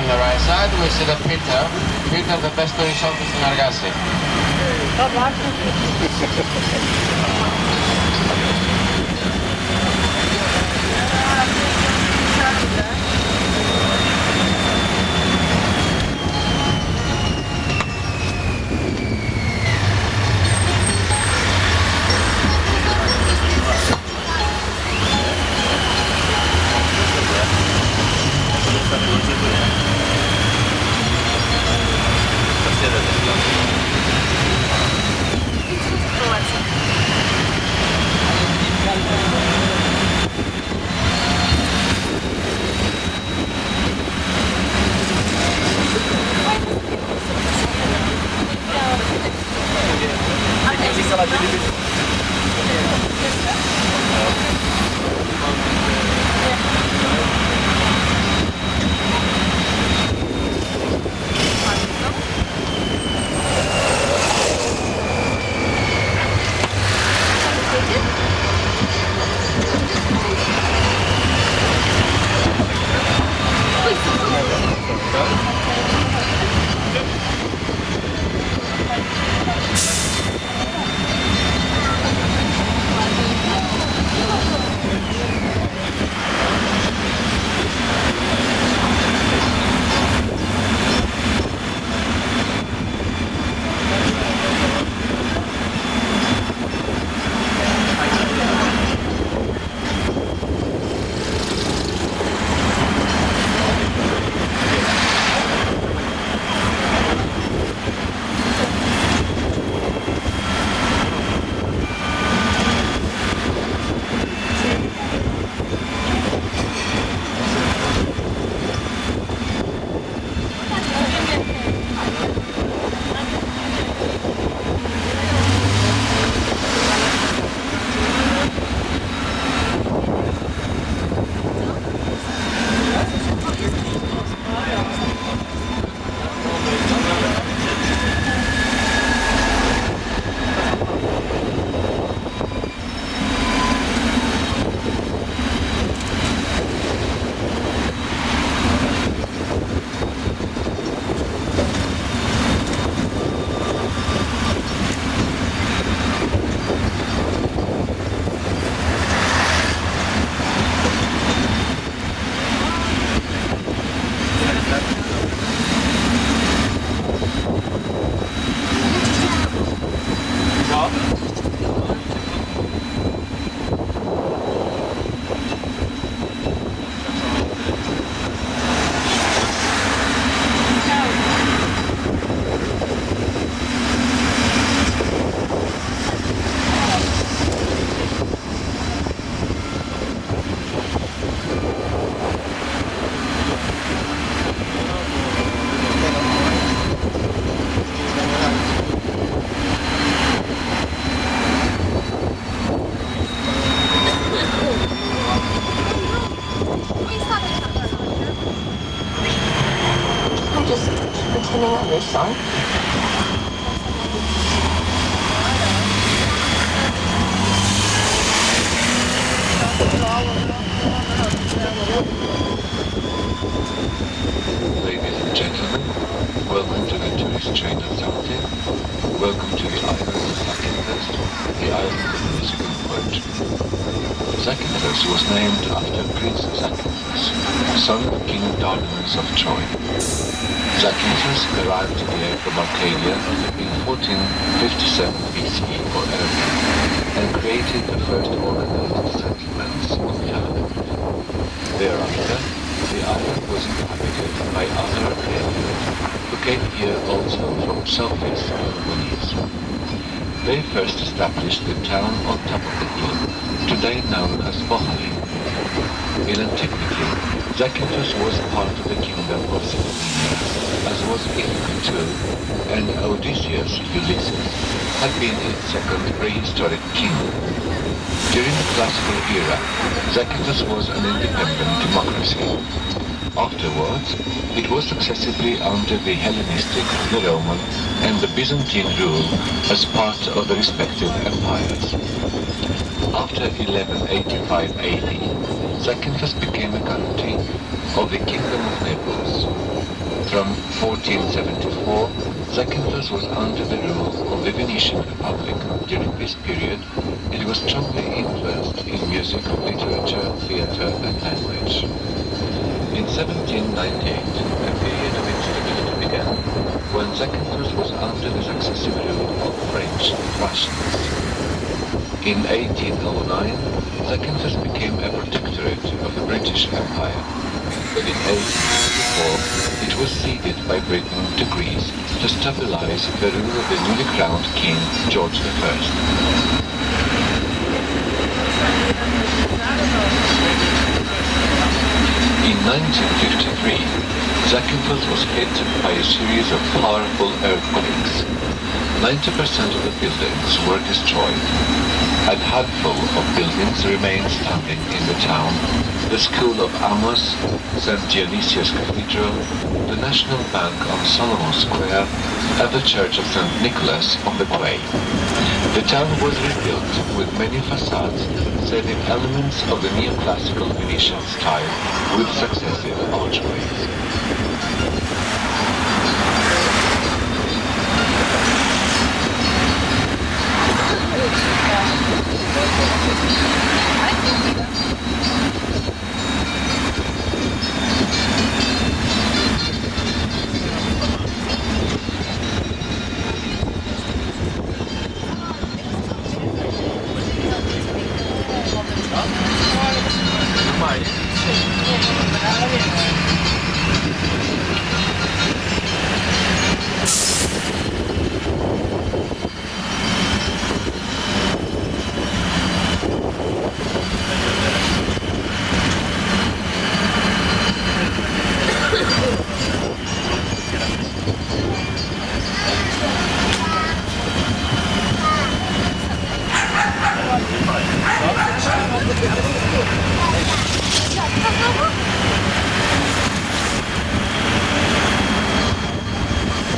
the right side, we see the Peter. Peter, the best horizontalist in Argassi. this song. Ladies and gentlemen, welcome to the tourist train of Zakynthos. Welcome to the island of Zakynthos, the island of musical poetry. Zakynthos was named after Prince Zakynthos, son of King Dardanus of Troy. Zakynthos arrived here from Arcadia in 1457 BCE or earlier, and created the first organized settlements on the island. Thereafter, the island was inhabited by other Arcadians, who came here also from southeast Peloponnese. They first established the town on top of the hill, today known as Bohali. In antiquity, Zakynthos was part of the kingdom of Sardinia, as was Ithaca too, and Odysseus, Ulysses, had been its second prehistoric king. During the classical era, Zakynthos was an independent democracy. Afterwards, it was successively under the Hellenistic, the Roman, and the Byzantine rule as part of the respective empires. After 1185 AD, Zakynthos became a country of the Kingdom of Naples. From 1474, Zakynthos was under the rule of the Venetian Republic. During this period, it was strongly influenced in music, literature, theatre and language. In 1798, a period of instability began when Zakynthos was under the successive rule of French and Russians. In 1809, Zakynthos became a protectorate of the British Empire, but in 1864 it was ceded by Britain to Greece to stabilize the rule of the newly crowned King George I. In 1953, Zakynthos was hit by a series of powerful earthquakes. 90% of the buildings were destroyed. A handful of buildings remain standing in the town: the School of Amos, St. Dionysius Cathedral, the National Bank on Solomon Square, and the Church of St. Nicholas on the Quay. The town was rebuilt with many facades, saving elements of the neoclassical Venetian style with successive archways.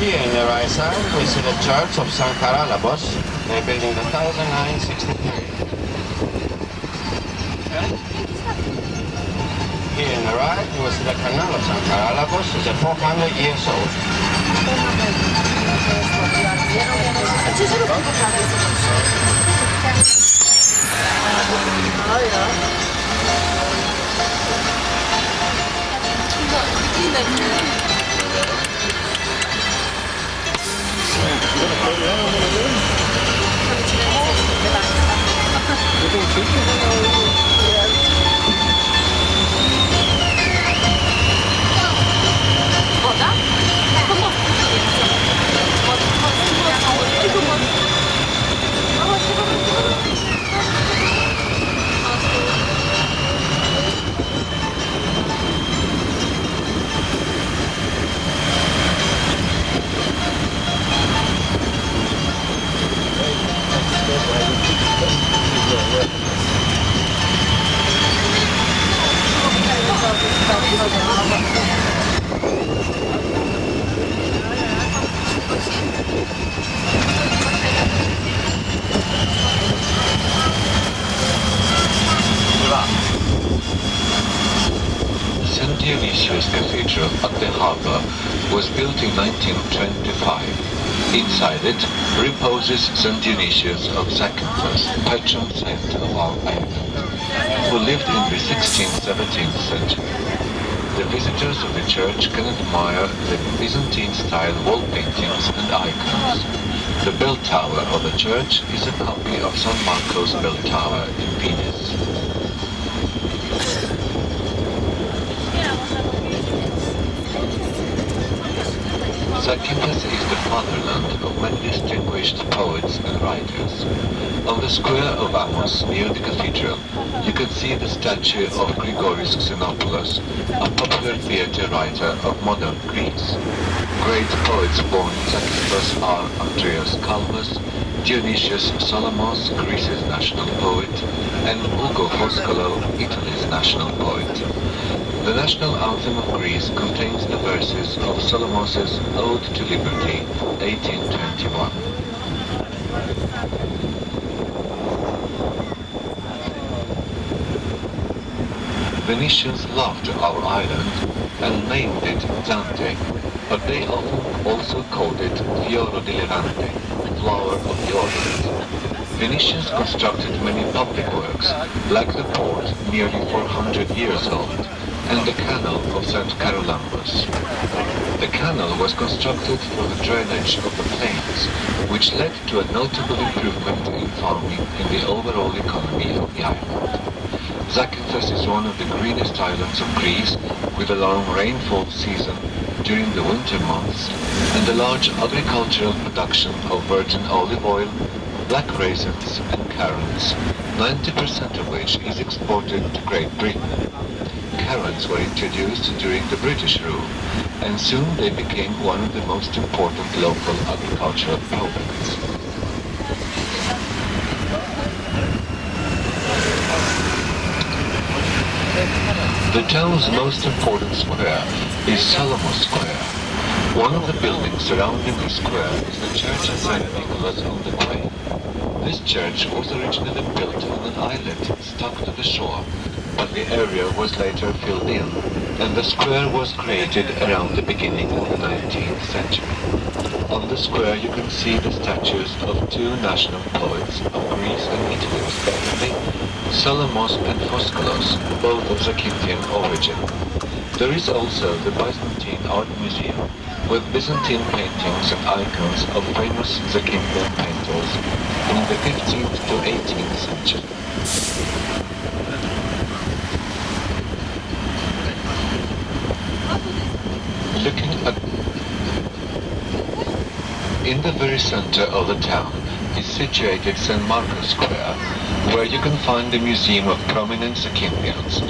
Here in the right side, we see the Church of San Caralabos. They built in 1963. Here in the right, we see the Canal of San Caralabos. It's 400 years old. St. Dionysius Cathedral at the harbour was built in 1925. Inside it reposes St. Dionysius of Zakynthos, patron saint of our island, who lived in the 16th-17th century. The visitors of the church can admire the Byzantine-style wall paintings and icons. The bell tower of the church is a copy of San Marco's bell tower in Venice. Zakynthos is the fatherland of many distinguished poets and writers. On the square of Amos, near the cathedral, you can see the statue of Grigoris Xenopoulos, a popular theatre writer of modern Greece. Great poets born in Zakynthos are Andreas Calvus, Dionysius Solomos, Greece's national poet, and Ugo Foscolo, Italy's national poet. The national anthem of Greece contains the verses of Solomos' Ode to Liberty, 1821. Venetians loved our island and named it Zante, but they often also called it Fioro di Levante, flower of the Orient. Venetians constructed many public works, like the port, nearly 400 years old, and the canal of St. Carolambus. The canal was constructed for the drainage of the plains, which led to a notable improvement in farming and the overall economy of the island. Zakynthos is one of the greenest islands of Greece, with a long rainfall season during the winter months and a large agricultural production of virgin olive oil, black raisins and currants, 90% of which is exported to Great Britain. Currants were introduced during the British rule, and soon they became one of the most important local agricultural products. The town's most important square is Salomon's Square. One of the buildings surrounding the square is the Church of St. Nicholas on the Quay. This church was originally built on an islet stuck to the shore, but the area was later filled in, and the square was created around the beginning of the 19th century. On the square you can see the statues of two national poets of Greece and Italy respectively, Solomos and Phoskolos, both of Zakynthine origin. There is also the Byzantine Art Museum, with Byzantine paintings and icons of famous Zakynthine painters in the 15th to 18th century. In the very center of the town is situated St. Marcos Square, where you can find the Museum of Prominent Zakynthines,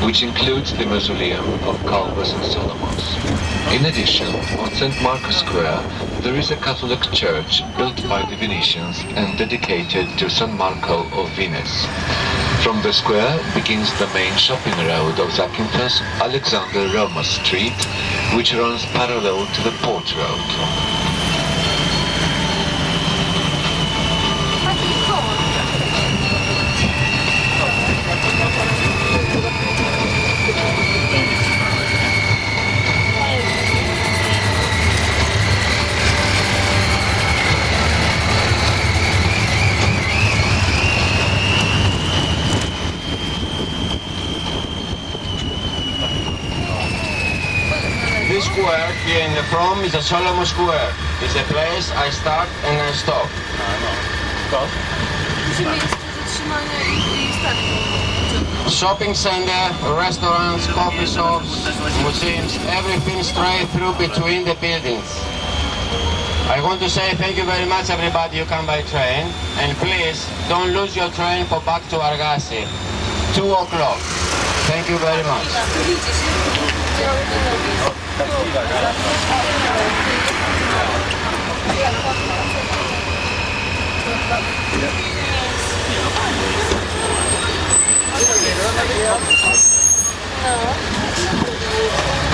which includes the mausoleum of Calvus and Solomos. In addition, on St. Marcos Square, there is a Catholic church built by the Venetians and dedicated to San Marco of Venus. From the square begins the main shopping road of Zakynthos, Alexander Romas Street, which runs parallel to the Port Road. This square here in the front is a Solomon Square. It's a place I start and I stop. Shopping center, restaurants, coffee shops, museums, everything straight through between the buildings. I want to say thank you very much everybody who come by train, and please don't lose your train for back to Argassi, 2 o'clock. Thank you very much. No.